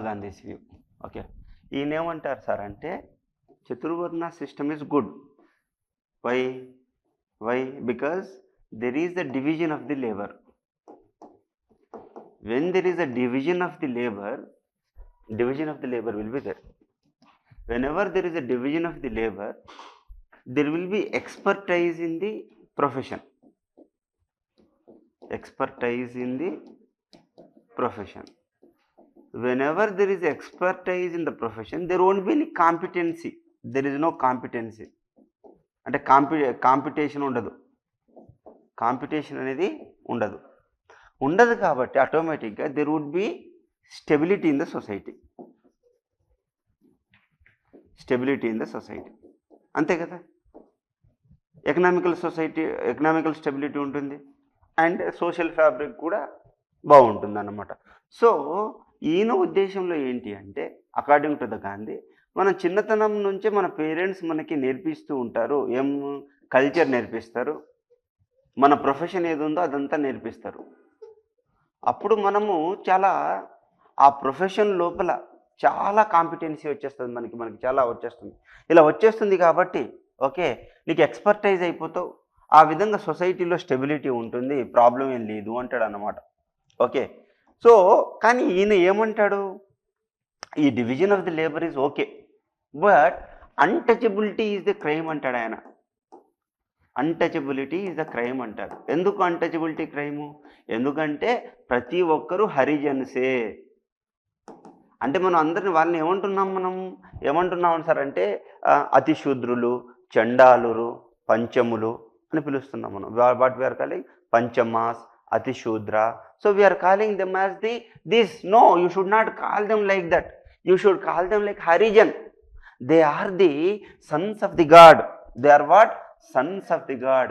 Gandhi's view. Okay. ఈయనేమంటారు sir అంటే చతుర్వర్ణ system is good. Why because there is the division of the labor. When there is a division of the labor will be there. Whenever there is a division of the labor, there will be expertise in the profession. Whenever there is expertise in the profession, there won't be any competency. There is no competency. అంటే competition ఉండదు. Competition అనేది ఉండదు కాబట్టి ఆటోమేటిక్గా there would be stability in the society. అంతే కదా. Economical stability ఉంటుంది and social fabric కూడా బాగుంటుంది అన్నమాట. సో ఈయన ఉద్దేశంలో ఏంటి అంటే అకార్డింగ్ టు ద గాంధీ, మనం చిన్నతనం నుంచే మన పేరెంట్స్ మనకి నేర్పిస్తూ ఉంటారు. ఏం కల్చర్ నేర్పిస్తారు, మన ప్రొఫెషన్ ఏది ఉందో అదంతా నేర్పిస్తారు. అప్పుడు మనము చాలా ఆ ప్రొఫెషన్ లోపల చాలా కాంపిటెన్సీ వచ్చేస్తుంది, మనకి చాలా వచ్చేస్తుంది. ఇలా వచ్చేస్తుంది కాబట్టి ఓకే నీకు ఎక్స్పర్టైజ్ అయిపోతావు, ఆ విధంగా సొసైటీలో స్టెబిలిటీ ఉంటుంది, ప్రాబ్లం ఏం లేదు అంటాడు అన్నమాట. ఓకే. సో కానీ ఈయన ఏమంటాడు, ఈ division of the labour is okay but untouchability is the crime అంటాడు ఆయన. అన్టచబిలిటీ ఈజ్ ద క్రైమ్ అంటారు. ఎందుకు అన్టచబిలిటీ క్రైము? ఎందుకంటే ప్రతి ఒక్కరూ హరిజన్సే. అంటే మనం అందరిని వాళ్ళని ఏమంటున్నాం సార్ అంటే అతిశూద్రులు, చండాలురు, పంచములు అని పిలుస్తున్నాం మనం. వాట్ వీఆర్ కాలింగ్ పంచమాస్, అతిశూద్ర. So we're calling them as this. No, you should not call them like that. You should call them like Harijan. They are the sons of the god. They are what? Sons of the God.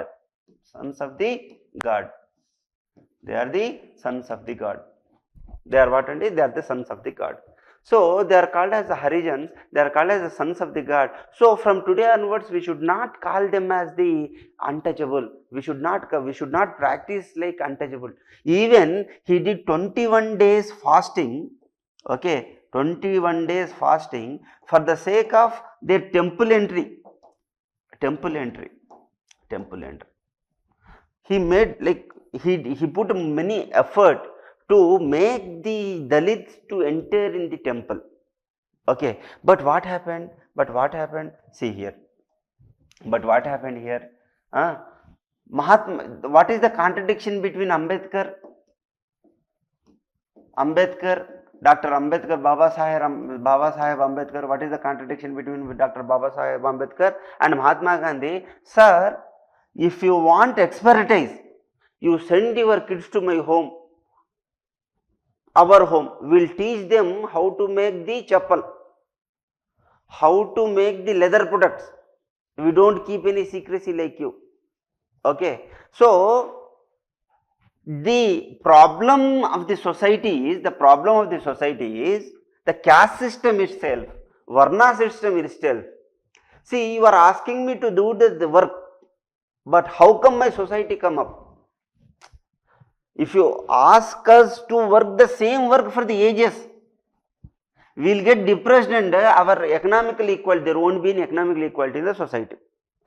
They are the sons of the God. They are what? And they are the sons of the God. So they are called as the Harijans. They are called as the sons of the God. So from today onwards, we should not call them as the untouchable. We should not practice like untouchable. Even he did 21 days fasting. Okay, 21 days fasting for the sake of their temple entry. He made he put many effort to make the Dalits to enter in the temple. Okay, but what happened? See here. But what happened here? Mahatma. What is the contradiction between Ambedkar, Dr. Ambedkar, Baba Saheb Ambedkar? What is the contradiction between Dr. Baba Saheb Ambedkar and Mahatma Gandhi? Sir, if you want expertise, you send your kids to my home, our home. We'll teach them how to make the chappal, how to make the leather products. We don't keep any secrecy like you. Okay. So the problem of the society is the caste system itself, Varna system itself. See, you are asking me to do the work, but how come my society come up? If you ask us to work the same work for the ages, we will get depressed and our economical equality, there won't be any economical equality in the society.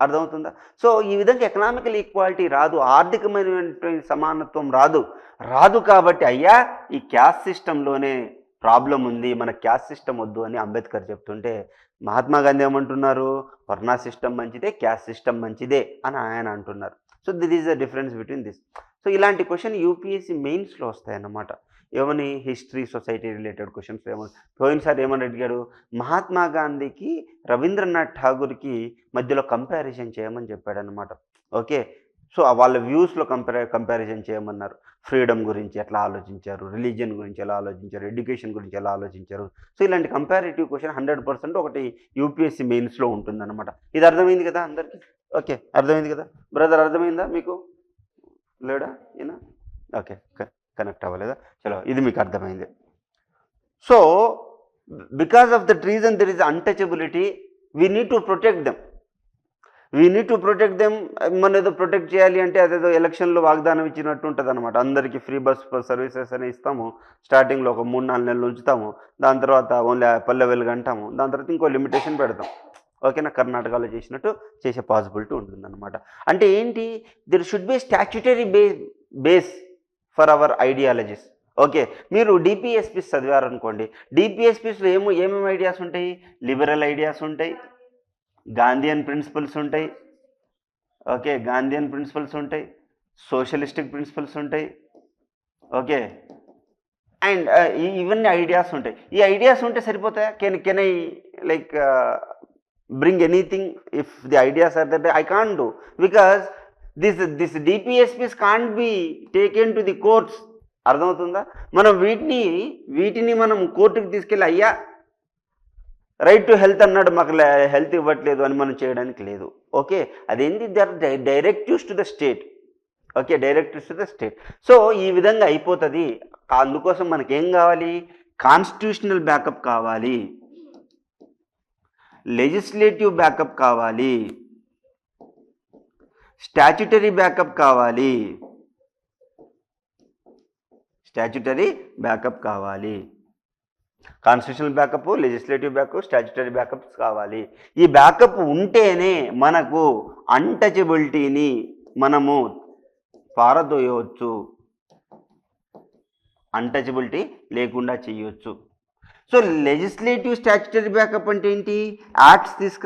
అర్థమవుతుందా? So ఈ విధంగా economical equality రాదు, ఆర్థికమైనటువంటి సమానత్వం రాదు కాబట్టి అయ్యా ఈ caste సిస్టంలోనే problem ఉంది, మన క్యాస్ట్ సిస్టమ్ వద్దు అని అంబేద్కర్ చెప్తుంటే మహాత్మా గాంధీ ఏమంటున్నారు? వర్ణా సిస్టమ్ మంచిదే, క్యాస్ట్ సిస్టమ్ మంచిదే అని ఆయన అంటున్నారు. So this is the difference between this. So ఇలాంటి క్వశ్చన్ యూపీఎస్సీ మెయిన్స్లో వస్తాయన్నమాట. ఏమని? History, society related questions. పోయినసారి ఏమని అడిగారు? మహాత్మా గాంధీకి రవీంద్రనాథ్ ఠాగూర్కి మధ్యలో కంపారిజన్ చేయమని చెప్పాడనమాట. ఓకే. సో వాళ్ళ వ్యూస్లో కంపారిజన్ చేయమన్నారు. ఫ్రీడమ్ గురించి ఎట్లా ఆలోచించారు, రిలీజియన్ గురించి ఎలా ఆలోచించారు, ఎడ్యుకేషన్ గురించి ఎలా ఆలోచించారు. సో ఇలాంటి కంపారిటివ్ క్వశ్చన్ 100% ఒకటి యూపీఎస్సీ మెయిన్స్లో ఉంటుందన్నమాట. ఇది అర్థమైంది కదా అందరికీ? ఓకే, అర్థమైంది కదా బ్రదర్? అర్థమైందా మీకు? లేడా ఈయన? ఓకే, కనెక్ట్ అవ్వలేదా? చలో, ఇది మీకు అర్థమైంది. So because of that reason there is untouchability. We need to protect them. We need to protect them. మన ఏదో ప్రొటెక్ట్ చేయాలి అంటే అదేదో ఎలక్షన్లో వాగ్దానం ఇచ్చినట్టు ఉంటుంది అనమాట. అందరికీ ఫ్రీ బస్ సర్వీసెస్ అని ఇస్తాము, స్టార్టింగ్లో ఒక 3-4 నెలలు ఉంచుతాము, దాని తర్వాత ఓన్లీ పల్లె వెలుగు అంటాము, దాని తర్వాత ఇంకో లిమిటేషన్ పెడతాం. ఓకేనా, కర్ణాటకలో చేసినట్టు చేసే పాసిబిలిటీ ఉంటుందన్నమాట. అంటే ఏంటి, there should be statutory base for hour ideologies. Okay, మీరు డిపిఎస్పీస్ చదివారనుకోండి, డిపిఎస్పీస్లో ఏమేమి ఐడియాస్ ఉంటాయి? లిబరల్ ఐడియాస్ ఉంటాయి, గాంధీయన్ ప్రిన్సిపల్స్ ఉంటాయి, ఓకే, గాంధీయన్ ప్రిన్సిపల్స్ ఉంటాయి, సోషలిస్టిక్ ప్రిన్సిపల్స్ ఉంటాయి, ఓకే, అండ్ ఇవన్నీ ఐడియాస్ ఉంటాయి. ఈ ఐడియాస్ ఉంటే సరిపోతాయా? Can I like bring anything if the ideas are that? I can't do, because this DPSPs can't be taken to the courts. అర్థమవుతుందా? మనం వీటిని మనం కోర్టుకి తీసుకెళ్ళి అయ్యా రైట్ టు హెల్త్ అన్నాడు, మాకు హెల్త్ ఇవ్వట్లేదు అని మనం చేయడానికి లేదు. ఓకే, అదేంటి, they are directives to the state. Okay, directives to the state. So ఈ విధంగా అయిపోతుంది. అందుకోసం మనకేం కావాలి? కాన్స్టిట్యూషనల్ బ్యాకప్ కావాలి, లెజిస్లేటివ్ బ్యాకప్ కావాలి, స్టాచ్యుటరీ బ్యాకప్ కావాలి, స్టాచ్యుటరీ బ్యాకప్ కావాలి. Constitutional backup, legislative backup, statutory backups కావాలి. ఈ బ్యాకప్ ఉంటేనే మనకు అన్టచబిలిటీని మనము పారదోయవచ్చు, అన్టచబిలిటీ లేకుండా చేయొచ్చు. సో లెజిస్లేటివ్ స్టాచ్యుటరీ బ్యాకప్ అంటే ఏంటి? యాక్ట్స్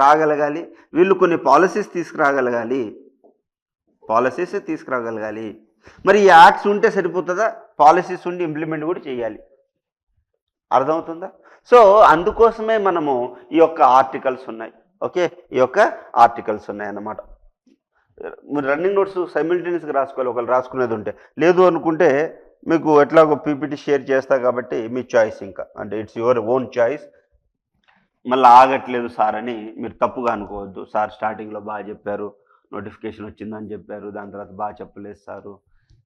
రాగలగాలి, వీళ్ళు కొన్ని పాలసీస్ తీసుకురాగలగాలి. మరి ఈ యాక్ట్స్ ఉంటే సరిపోతుందా? పాలసీస్ ఉండి ఇంప్లిమెంట్ కూడా చేయాలి. అర్థమవుతుందా? సో అందుకోసమే మనము ఈ యొక్క ఆర్టికల్స్ ఉన్నాయి. ఓకే, ఈ యొక్క ఆర్టికల్స్ ఉన్నాయన్నమాట. మీరు రన్నింగ్ నోట్స్ సైమిల్టేనియస్గా రాసుకోవాలి, ఒకళ్ళు రాసుకునేది ఉంటే. లేదు అనుకుంటే మీకు ఎట్లాగో పీపీటీ షేర్ చేస్తా కాబట్టి మీ చాయిస్, ఇంకా అంటే ఇట్స్ యువర్ ఓన్ చాయిస్. మళ్ళీ ఆగట్లేదు సార్ అని మీరు తప్పుగా అనుకోవద్దు. సార్ స్టార్టింగ్లో బాగా చెప్పారు, నోటిఫికేషన్ వచ్చిందని చెప్పారు, దాని తర్వాత బాగా చెప్పలేదు సారు,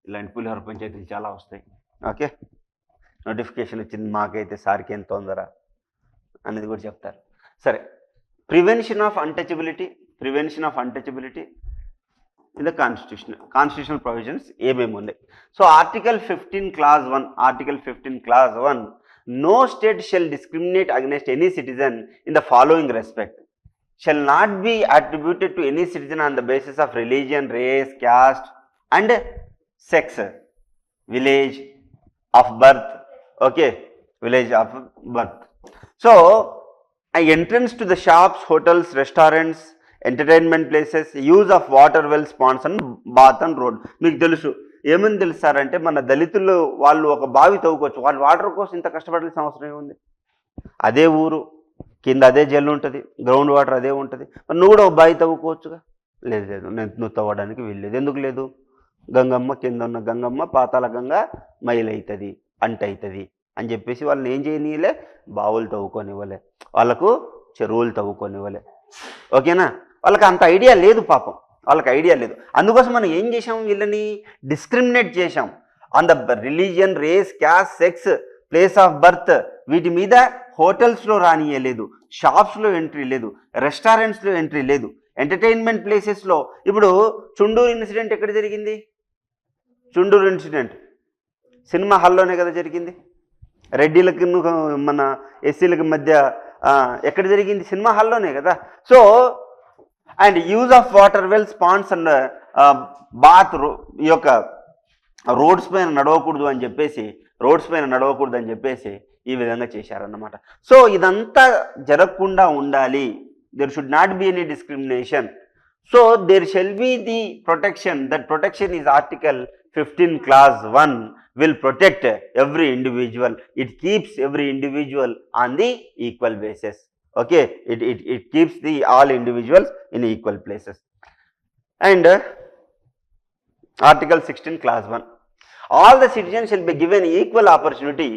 ఇలాంటి పులిహోర పంచాయతీలు చాలా వస్తాయి. ఓకే, నోటిఫికేషన్ వచ్చింది మాకైతే, సార్కి ఏం తొందర అనేది కూడా చెప్తారు. సరే, prevention of untouchability in the constitutional provisions ఏమేమి ఉన్నాయి? So article 15 clause 1, no state shall discriminate against any citizen in the following respect: shall not be attributed to any citizen on the basis of religion, race, caste and sex, village of birth. Okay, village of birth. So entrance to the shops, hotels, restaurants, entertainment places, use of water wells, ponds and bath and road. మీకు తెలుసు, ఏమని తెలుస్తారంటే మన దళితులు వాళ్ళు ఒక బావి తవ్వుకోవచ్చు, వాళ్ళు water కోసం ఇంత కష్టపడాల్సిన అవసరం ఏముంది? అదే ఊరు కింద అదే జల్లు ఉంటుంది, గ్రౌండ్ వాటర్ అదే ఉంటుంది, మరి నువ్వు కూడా ఒక బావి తవ్వుకోవచ్చుగా. లేదు, నువ్వు తవ్వడానికి వీల్లేదు. ఎందుకు లేదు? గంగమ్మ కింద ఉన్న గంగమ్మ పాతాల గంగ మైలవుతుంది, అంటవుతుంది అని చెప్పేసి వాళ్ళని ఏం చేయనివ్వలే? బావులు తవ్వుకొనివ్వలే, వాళ్ళకు చెరువులు తవ్వుకొనివ్వలే. ఓకేనా, వాళ్ళకి అంత ఐడియా లేదు, పాపం వాళ్ళకి ఐడియా లేదు. అందుకోసం మనం ఏం చేసాం? వీళ్ళని డిస్క్రిమినేట్ చేశాం on the religion, race, caste, sex, place of birth. వీటి మీద హోటల్స్లో రానియలేదు, షాప్స్లో ఎంట్రీ లేదు, రెస్టారెంట్స్లో ఎంట్రీ లేదు, ఎంటర్టైన్మెంట్ ప్లేసెస్లో. ఇప్పుడు చుండూరు ఇన్సిడెంట్ ఎక్కడ జరిగింది? చుండూరు ఇన్సిడెంట్ సినిమా హాల్లోనే కదా జరిగింది. రెడ్డిలకి మన ఎస్సీలకి మధ్య ఎక్కడ జరిగింది? సినిమా హాల్లోనే కదా. So and use of water wells, ponds and bath, ఈ యొక్క రోడ్స్ పైన నడవకూడదు అని చెప్పేసి ఈ విధంగా చేశారన్నమాట. సో ఇదంతా జరగకుండా ఉండాలి. There should not be any discrimination. So there shall be the protection. That protection is article 15 clause 1 will protect every individual. It keeps every individual on the equal basis. Okay, it keeps the all individuals in equal places. And article 16 clause 1, all the citizens shall be given equal opportunity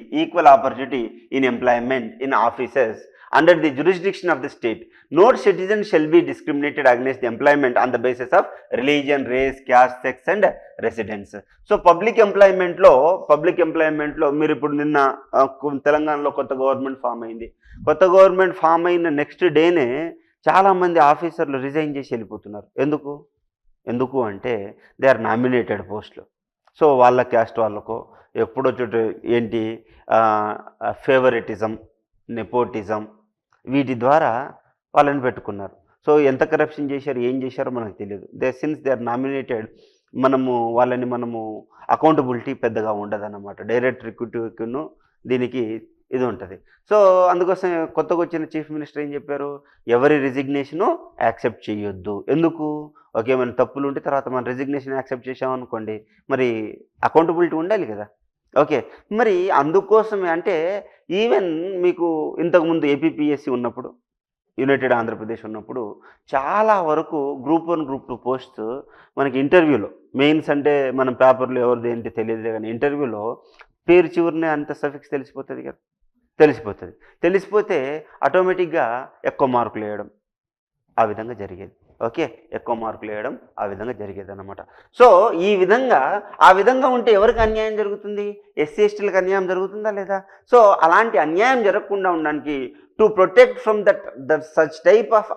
in employment in offices under the jurisdiction of the state. No citizen shall be discriminated against the employment on the basis of religion, race, caste, sex and residence. So public employment లో మీరు ఇప్పుడు నిన్న తెలంగాణలో కొత్త government form అయింది. కొత్త government form అయిన next డేనే చాలామంది ఆఫీసర్లు రిజైన్ చేసి వెళ్ళిపోతున్నారు. ఎందుకు అంటే దే ఆర్ నామినేటెడ్ పోస్టులు. సో వాళ్ళ క్యాస్ట్ వాళ్ళకో ఎప్పుడో చోటు ఏంటి ఫేవరెటిజం, నెపోటిజం వీటి ద్వారా వాళ్ళని పెట్టుకున్నారు. సో ఎంత కరప్షన్ చేశారు, ఏం చేశారో మనకు తెలియదు. సిన్స్ దే ఆర్ నామినేటెడ్, వాళ్ళని అకౌంటబిలిటీ పెద్దగా ఉండదన్నమాట. డైరెక్ట్ రిక్రూటివ్ను దీనికి ఇది ఉంటుంది. సో అందుకోసం కొత్తగా వచ్చిన చీఫ్ మినిస్టర్ ఏం చెప్పారు, ఎవరి రిజిగ్నేషను యాక్సెప్ట్ చేయొద్దు. ఎందుకు? ఓకే, మన తప్పులు ఉంటే తర్వాత మన రిజిగ్నేషన్ యాక్సెప్ట్ చేసామనుకోండి, మరి అకౌంటబిలిటీ ఉండాలి కదా. ఓకే, మరి అందుకోసమే అంటే ఈవెన్ మీకు ఇంతకుముందు ఏపీపీఎస్సీ ఉన్నప్పుడు, యునైటెడ్ ఆంధ్రప్రదేశ్ ఉన్నప్పుడు చాలా వరకు గ్రూప్ 1 గ్రూప్ 2 పోస్ట్ మనకి ఇంటర్వ్యూలో, మెయిన్స్ అంటే మనం పేపర్లో ఎవరిది ఏంటి తెలియదులే కానీ ఇంటర్వ్యూలో పేరు చివరినే అంత సఫిక్స్ తెలిసిపోతుంది కదా, తెలిసిపోతే ఆటోమేటిక్గా ఎక్కువ మార్కులు వేయడం ఆ విధంగా జరిగేది. ఓకే, ఎక్కువ మార్కులు వేయడం ఆ విధంగా జరిగేది అన్నమాట. సో ఆ విధంగా ఉంటే ఎవరికి అన్యాయం జరుగుతుంది? ఎస్సీ ఎస్టీలకు అన్యాయం జరుగుతుందా లేదా? సో అలాంటి అన్యాయం జరగకుండా ఉండడానికి, to protect from that such type of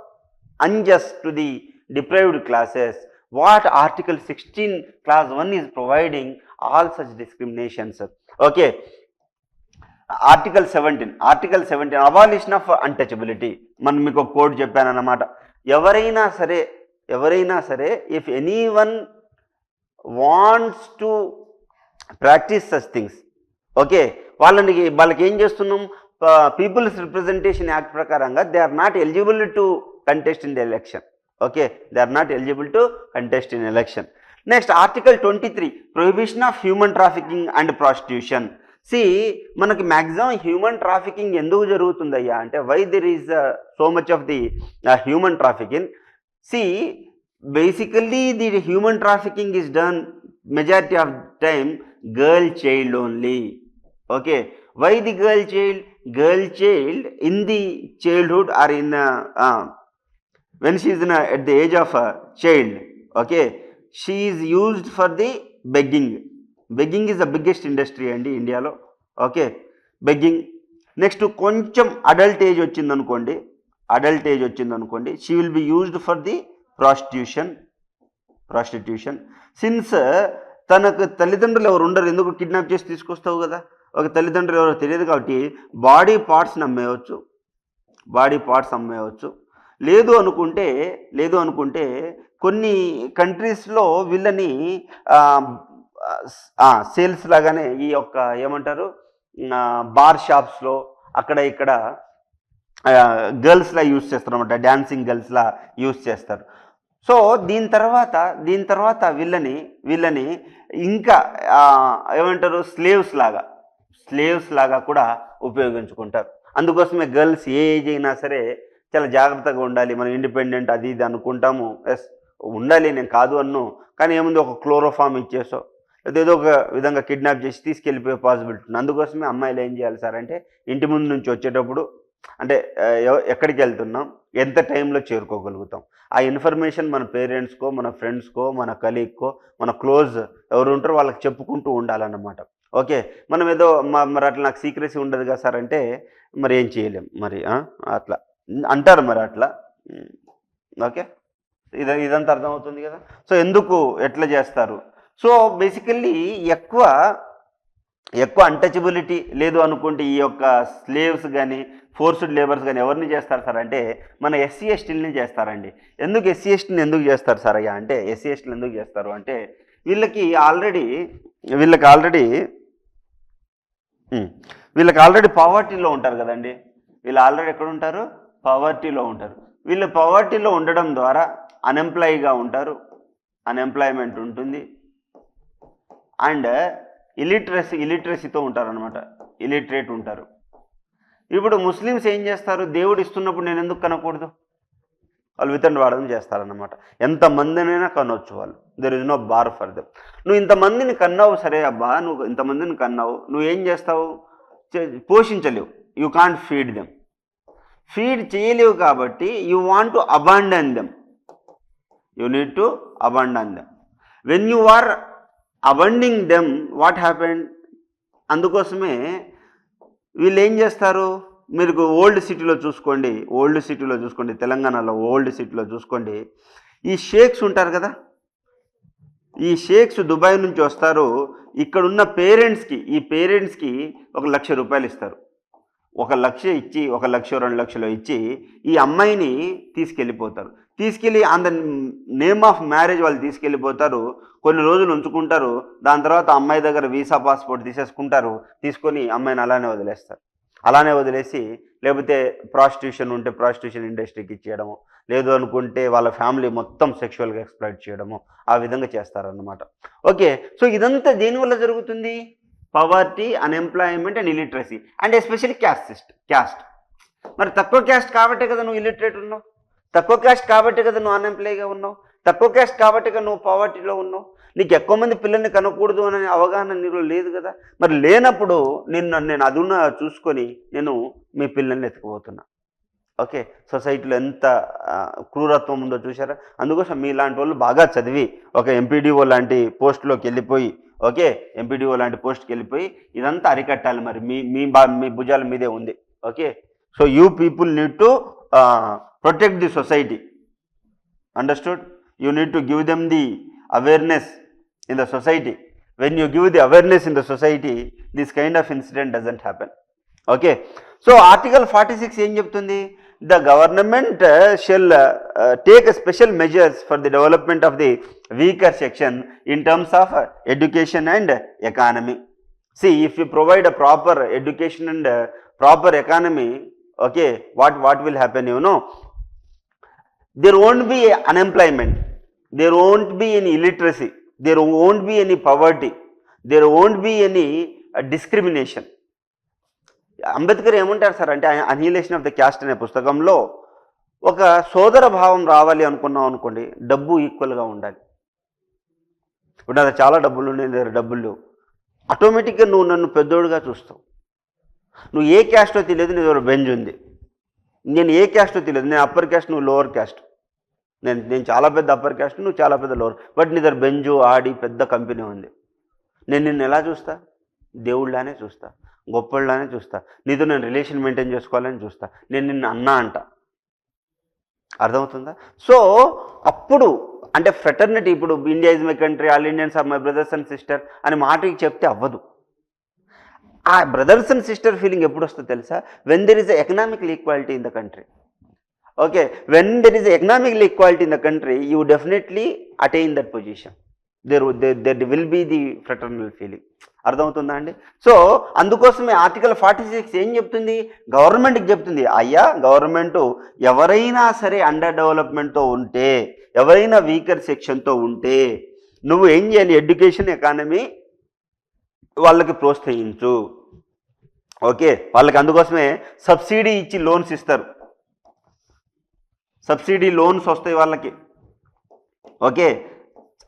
unjust to the deprived classes, what Article 16 Clause 1 is providing all such discriminations. Okay, Article 17 abolition of untouchability. మనం మీకు ఒక కోడ్ చెప్పాను అన్నమాట. ఎవరైనా సరే if anyone wants to practice such things, okay, వాళ్ళకి ఏం చేస్తున్నాం, పీపుల్స్ రిప్రజెంటేషన్ యాక్ట్ ప్రకారంగా they are not eligible to contest in the election. Okay, they are not eligible to contest in election. Next, Article 23, prohibition of human trafficking and prostitution. See, మనకి maximum human trafficking ఎందుకు జరుగుతుందయ్యా అంటే, why there is so much of the human trafficking? See, basically the human trafficking is done majority of time girl child only. Okay, why the girl child in the childhood or in when she is at the age of a child, okay, she is used for the begging is the biggest industry అండి ఇండియాలో. Okay, begging. Next కొంచెం adult age వచ్చిందనుకోండి, she will be used for the prostitution. Since తనకు తల్లిదండ్రులు ఎవరు ఉండరు, ఎందుకు kidnap చేసి తీసుకొస్తావు కదా, ఒక తల్లిదండ్రులు ఎవరో తెలియదు కాబట్టి బాడీ పార్ట్స్ అమ్మేయవచ్చు. లేదు అనుకుంటే కొన్ని కంట్రీస్లో వీళ్ళని సేల్స్ లాగానే ఈ యొక్క ఏమంటారు బార్ షాప్స్లో అక్కడ ఇక్కడ గర్ల్స్లా యూజ్ చేస్తారు అన్నమాట, డాన్సింగ్ గర్ల్స్లా యూజ్ చేస్తారు. సో దీని తర్వాత వీళ్ళని ఇంకా ఏమంటారు స్లేవ్స్ లాగా కూడా ఉపయోగించుకుంటారు. అందుకోసమే గర్ల్స్ ఏ ఏజ్ అయినా సరే చాలా జాగ్రత్తగా ఉండాలి. మనం ఇండిపెండెంట్ అది ఇది అనుకుంటాము, ఎస్ ఉండాలి, నేను కాదు అన్ను, కానీ ఏముంది ఒక క్లోరోఫామ్ ఇచ్చేసో ఏదో ఒక విధంగా కిడ్నాప్ చేసి తీసుకెళ్ళిపోయే పాసిబిలిటీ ఉంది. అందుకోసమే అమ్మాయిలు ఏం చేయాలి సార్ అంటే, ఇంటి ముందు నుంచి వచ్చేటప్పుడు అంటే ఎక్కడికి వెళ్తున్నాం, ఎంత టైంలో చేరుకోగలుగుతాం, ఆ ఇన్ఫర్మేషన్ మన పేరెంట్స్కో, మన ఫ్రెండ్స్కో, మన కలీగ్కో, మన క్లోజ్ ఎవరు ఉంటారో వాళ్ళకి చెప్పుకుంటూ ఉండాలన్నమాట. ఓకే, మనం ఏదో మరి అట్లా నాకు సీక్రెసీ ఉండదు కదా సార్ అంటే మరి ఏం చేయలేం, మరి అట్లా అంటారు మరి అట్లా. ఓకే, ఇదంతా అర్థమవుతుంది కదా. సో ఎందుకు ఎట్లా చేస్తారు? సో బేసికల్లీ ఎక్కువ అన్టచబిలిటీ లేదు అనుకుంటే ఈ యొక్క స్లేవ్స్ కానీ ఫోర్స్డ్ లేబర్స్ కానీ ఎవరిని చేస్తారు సార్ అంటే మన ఎస్సీ ఎస్టీలని చేస్తారండి. ఎందుకు ఎస్సీ ఎస్టీని ఎందుకు చేస్తారు సార్ అయ్యా అంటే, ఎస్సీ ఎస్టీలు ఎందుకు చేస్తారు అంటే వీళ్ళకి ఆల్రెడీ పావర్టీలో ఉంటారు కదండి. వీళ్ళు ఆల్రెడీ ఎక్కడ ఉంటారు? పావర్టీలో ఉంటారు. వీళ్ళు పావర్టీలో ఉండడం ద్వారా అన్ఎంప్లాయీగా ఉంటారు, అన్ఎంప్లాయ్మెంట్ ఉంటుంది, అండ్ ఇలిటరసీతో ఉంటారు అనమాట, ఇలిటరేట్ ఉంటారు. ఇప్పుడు ముస్లిమ్స్ ఏం చేస్తారు, దేవుడు ఇస్తున్నప్పుడు నేను ఎందుకు కనకూడదు, వాళ్ళు వితండవాదం చేస్తారన్నమాట. ఎంతమందినైనా కనవచ్చు వాళ్ళు, there is no bar for them. నువ్వు ఇంతమందిని కన్నావు, సరే అబ్బా నువ్వు ఇంతమందిని కన్నావు, నువ్వేం చేస్తావు, పోషించలేవు, you can't feed them, feed చేయలేవు కాబట్టి you want to abandon them, you need to abandon them. When you are abandoning them what happened, అందుకోసమే వీళ్ళు ఏం చేస్తారు, మీరు ఓల్డ్ సిటీలో చూసుకోండి, తెలంగాణలో ఓల్డ్ సిటీలో చూసుకోండి, ఈ షేక్స్ ఉంటారు కదా, ఈ షేక్స్ దుబాయ్ నుంచి వస్తారు, ఇక్కడున్న పేరెంట్స్కి 1,00,000 రూపాయలు ఇస్తారు. 1,00,000 ఇచ్చి 1,00,000 2,00,000 ఇచ్చి ఈ అమ్మాయిని తీసుకెళ్ళి on the name of marriage వాళ్ళు తీసుకెళ్ళిపోతారు. కొన్ని రోజులు ఉంచుకుంటారు. దాని తర్వాత అమ్మాయి దగ్గర వీసా పాస్పోర్ట్ తీసేసుకుంటారు. తీసుకొని అమ్మాయిని అలానే వదిలేసి లేకపోతే ప్రాస్టిట్యూషన్ ఉంటే ప్రాస్టిట్యూషన్ ఇండస్ట్రీకి ఇచ్చేయడము, లేదు అనుకుంటే వాళ్ళ ఫ్యామిలీ మొత్తం సెక్షువల్గా ఎక్స్ప్లాయిట్ చేయడము, ఆ విధంగా చేస్తారన్నమాట. ఓకే, సో ఇదంతా దేనివల్ల జరుగుతుంది? Poverty, unemployment and illiteracy, and especially caste. మరి తక్కువ క్యాస్ట్ కాబట్టే కదా నువ్వు ఇలిటరేట్ ఉన్నావు, తక్కువ క్యాస్ట్ కాబట్టే కదా నువ్వు అన్ఎంప్లాయ్గా ఉన్నావు, తక్కువ క్యాస్ట్ కాబట్టే కదా నువ్వు పవర్టీలో ఉన్నావు. నీకు ఎక్కువ మంది పిల్లల్ని కనకూడదు అనే అవగాహన నీలో లేదు కదా. మరి లేనప్పుడు నేను అదున్న చూసుకొని నేను మీ పిల్లల్ని ఎత్తుకుపోతున్నా. ఓకే, సొసైటీలో ఎంత క్రూరత్వం ఉందో చూసారా. అందుకోసం మీలాంటి వాళ్ళు బాగా చదివి ఒక ఎంపీడీఓ లాంటి పోస్ట్లోకి వెళ్ళిపోయి, ఎంపీడీఓ లాంటి పోస్ట్కి వెళ్ళిపోయి ఇదంతా అరికట్టాలి. మరి మీ భుజాల మీదే ఉంది. Okay, so you people need to protect the society. Understood? You need to give them the awareness in the society. When you give the awareness in the society, this kind of incident doesn't happen. Okay, so article 46 ఏం చెప్తుంది? The government shall take special measures for the development of the weaker section in terms of education and economy. See, if you provide a proper education and proper economy, okay, what will happen? There won't be unemployment, there won't be any illiteracy, there won't be any poverty, there won't be any discrimination. Ambedkar ఏమంటారు sir అంటే, annihilation of the cast అనే పుస్తకంలో ఒక సోదర భావం రావాలి అనుకోండి, డబ్బు ఈక్వల్గా ఉండాలి. ఇప్పుడు అది చాలా డబ్బులు ఉన్నాయి, దగ్గర డబ్బులు, ఆటోమేటిక్గా నువ్వు నన్ను పెద్దోడుగా చూస్తావు. నువ్వు ఏ క్యాస్టో తెలియదు, నీ దగ్గర బెంజ్ ఉంది. నేను ఏ క్యాస్టో తెలియదు, నేను అప్పర్ క్యాస్ట్, నువ్వు లోవర్ క్యాస్ట్. నేను చాలా పెద్ద అప్పర్ క్యాస్ట్, నువ్వు చాలా పెద్ద లోవర్. బట్ నీ దగ్గర బెంజు, ఆడి పెద్ద కంపెనీ ఉంది. నేను నిన్ను ఎలా చూస్తా? దేవుళ్ళనే చూస్తా, గొప్పళ్ళనే చూస్తా. నీతో నేను రిలేషన్ మెయింటైన్ చేసుకోవాలని చూస్తా. నేను నిన్ను అన్నా అంట. అర్థమవుతుందా? సో అప్పుడు అంటే ఫ్రెటర్నిటీ, ఇప్పుడు India is my country, all Indians are my brothers and sister అని మాటకి చెప్తే అవ్వదు. ఆ బ్రదర్స్ అండ్ సిస్టర్ ఫీలింగ్ ఎప్పుడు వస్తుందో తెలుసా? When there is economical equality in the country. Okay, when there is economical equality in the country, you definitely attain that position. There will be the fraternal feeling. అర్థమవుతుందా అండి? So అందుకోసమే article 46 ఏం చెప్తుంది? గవర్నమెంట్కి చెప్తుంది, అయ్యా గవర్నమెంట్ ఎవరైనా సరే అండర్ డెవలప్మెంట్తో ఉంటే, ఎవరైనా వీకర్ సెక్షన్తో ఉంటే నువ్వు ఏం చేయాలి? ఎడ్యుకేషన్, ఎకానమీ వాళ్ళకి ప్రోత్సహించు. ఓకే, వాళ్ళకి అందుకోసమే సబ్సిడీ ఇచ్చి లోన్స్ ఇస్తారు. సబ్సిడీ లోన్స్ వస్తాయి వాళ్ళకి. ఓకే,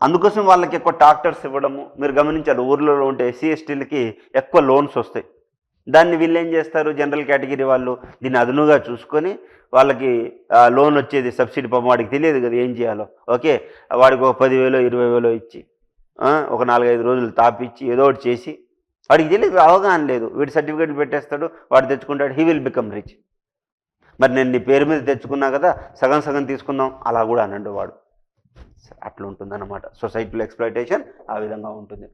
అందుకోసం వాళ్ళకి ఎక్కువ ట్రాక్టర్స్ ఇవ్వడము. మీరు గమనించారు, ఊర్లలో ఉంటే ఎస్సీ ఎస్టీలకి ఎక్కువ లోన్స్ వస్తాయి. దాన్ని వీళ్ళు ఏం చేస్తారు? జనరల్ కేటగిరీ వాళ్ళు దీన్ని అదునుగా చూసుకొని వాళ్ళకి లోన్ వచ్చేది సబ్సిడీ. పాపం వాడికి తెలియదు కదా ఏం చేయాలో. ఓకే, వాడికి ఒక 10,000 20,000 ఇచ్చి ఒక 4-5 రోజులు తాపిచ్చి ఏదో ఒకటి చేసి, వాడికి తెలియదు, అవగాహన లేదు. వీడి సర్టిఫికేట్లు పెట్టేస్తాడు, వాడు తెచ్చుకుంటాడు, హీ విల్ బికమ్ రిచ్. మరి నేను నీ పేరు మీద తెచ్చుకున్నా కదా, సగం సగం తీసుకుందాం అలా కూడా అనండు వాడు. అట్లా ఉంటుందన్నమాట. సొసైటీలో ఎక్స్‌ప్లాయిటేషన్ ఆ విధంగా ఉంటుంది.